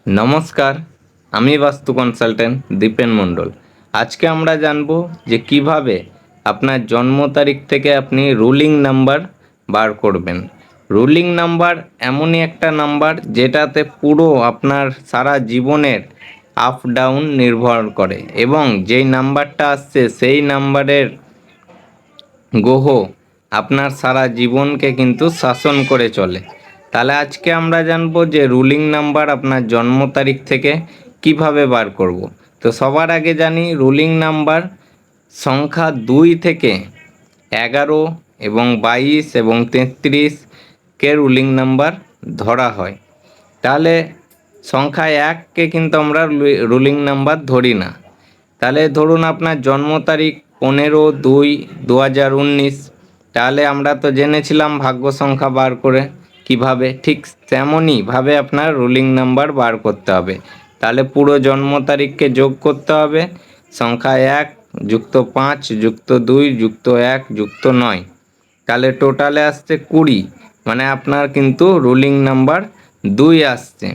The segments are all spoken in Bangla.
নমস্কার, আমি বাস্তু কনসালটেন্ট দীপেন মণ্ডল। আজকে আমরা জানব যে কিভাবে আপনার জন্ম তারিখ থেকে আপনি রুলিং নাম্বার বার করবেন। রুলিং নাম্বার এমনই একটা নাম্বার যেটাতে পুরো আপনার সারা জীবনের আপ ডাউন নির্ভর করে, এবং যেই নাম্বারটা আসছে সেই নাম্বারের গ্রহ আপনার সারা জীবনকে কিন্তু শাসন করে চলে। তাহলে আজকে আমরা জানবো যে রুলিং নাম্বার আপনার জন্ম তারিখ থেকে কিভাবে বার করব। তো সবার আগে জানি রুলিং নাম্বার সংখ্যা 2 থেকে 11 এবং 22 এবং 33 কে রুলিং নাম্বার ধরা হয়। তাহলে সংখ্যা 1কে কিন্তু আমরা রুলিং নাম্বার ধরি না। তাহলে ধরুন আপনার জন্ম তারিখ 15/2/2019, তাহলে আমরা তো জেনেছিলাম ভাগ্য সংখ্যা বার করে কিভাবে, ঠিক তেমনইভাবে আপনার রুলিং নাম্বার বার করতে হবে। তাহলে পুরো জন্ম তারিখকে যোগ করতে হবে, সংখ্যা 1 যুক্ত 5 যুক্ত 2 যুক্ত 1 যুক্ত 9, তাহলে টোটালে আসছে 20। মানে আপনার কিন্তু রুলিং নাম্বার 2 আসছে।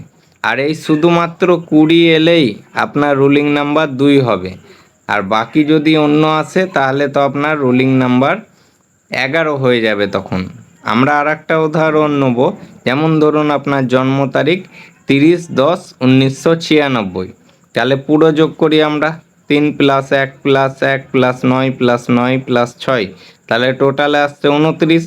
আর এই শুধুমাত্র 20 এলেই আপনার রুলিং নাম্বার 2 হবে। আর বাকি যদি অন্য আসে তাহলে তো আপনার রুলিং নাম্বার 11 হয়ে যাবে। তখন আমরা আর একটা উদাহরণ নেব, যেমন ধরুন আপনার জন্ম তারিখ 30/10/1996, তাহলে পুরো যোগ করি আমরা, 3 + 1 + 1 + 9 + 9 + 6, তাহলে টোটালে আসছে 29।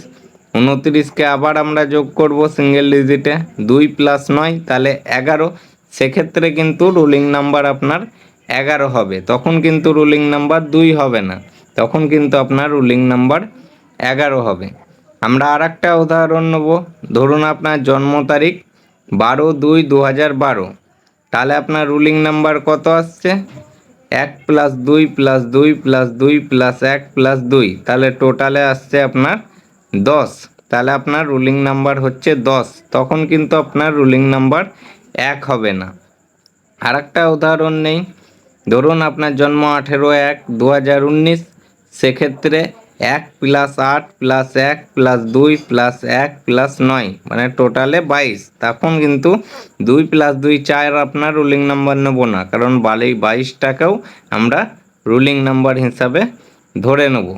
29কে আবার আমরা যোগ করব সিঙ্গেল ডিজিটে, 2 + 9 তাহলে 11। সেক্ষেত্রে কিন্তু রুলিং নাম্বার আপনার 11 হবে, তখন কিন্তু রুলিং নাম্বার 2 হবে না, তখন কিন্তু আপনার রুলিং নাম্বার 11 হবে। আমরা আর একটা উদাহরণ নেব, ধরুন আপনার জন্ম তারিখ 12/2/2012, তাহলে আপনার রুলিং নাম্বার কত আসছে? 1 + 2 + 2 + 2 + 1 + 2, তাহলে টোটালে আসছে আপনার 10। তাহলে আপনার রুলিং নাম্বার হচ্ছে 10, তখন কিন্তু আপনার রুলিং নাম্বার 1 হবে না। আর একটা উদাহরণ নেই, ধরুন আপনার জন্ম 18/1/2019, সেক্ষেত্রে 1 + 8 + 1 + 2 + 1 + 9, মানে টোটালে 22। তখন কিন্তু 2 + 2 4 আপনার রুলিং নাম্বার নেব না, কারণ 22টাকেও আমরা রুলিং নাম্বার হিসাবে ধরে নেব।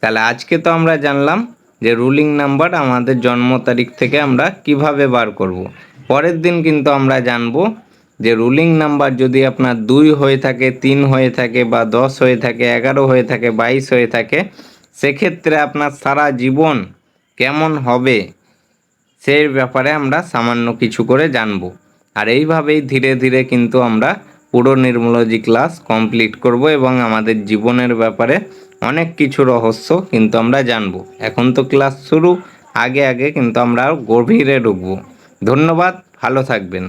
তাহলে আজকে তো আমরা জানলাম যে রুলিং নাম্বার আমাদের জন্ম তারিখ থেকে আমরা কিভাবে বার করব। পরের দিন কিন্তু আমরা জানবো যে রুলিং নাম্বার যদি আপনার 2 হয়ে থাকে, 3 হয়ে থাকে, বা 10 হয়ে থাকে, 11 হয়ে থাকে, 22 হয়ে থাকে, সেক্ষেত্রে আপনার সারা জীবন কেমন হবে সেই ব্যাপারে আমরা সামান্য কিছু করে জানবো। আর এইভাবেই ধীরে ধীরে কিন্তু আমরা পুরো নিউমোলজি ক্লাস কমপ্লিট করব, এবং আমাদের জীবনের ব্যাপারে অনেক কিছু রহস্য কিন্তু আমরা জানবো। এখন তো ক্লাস শুরু, আগে আগে কিন্তু আমরা গভীরে ঢুকবো। ধন্যবাদ, ভালো থাকবেন।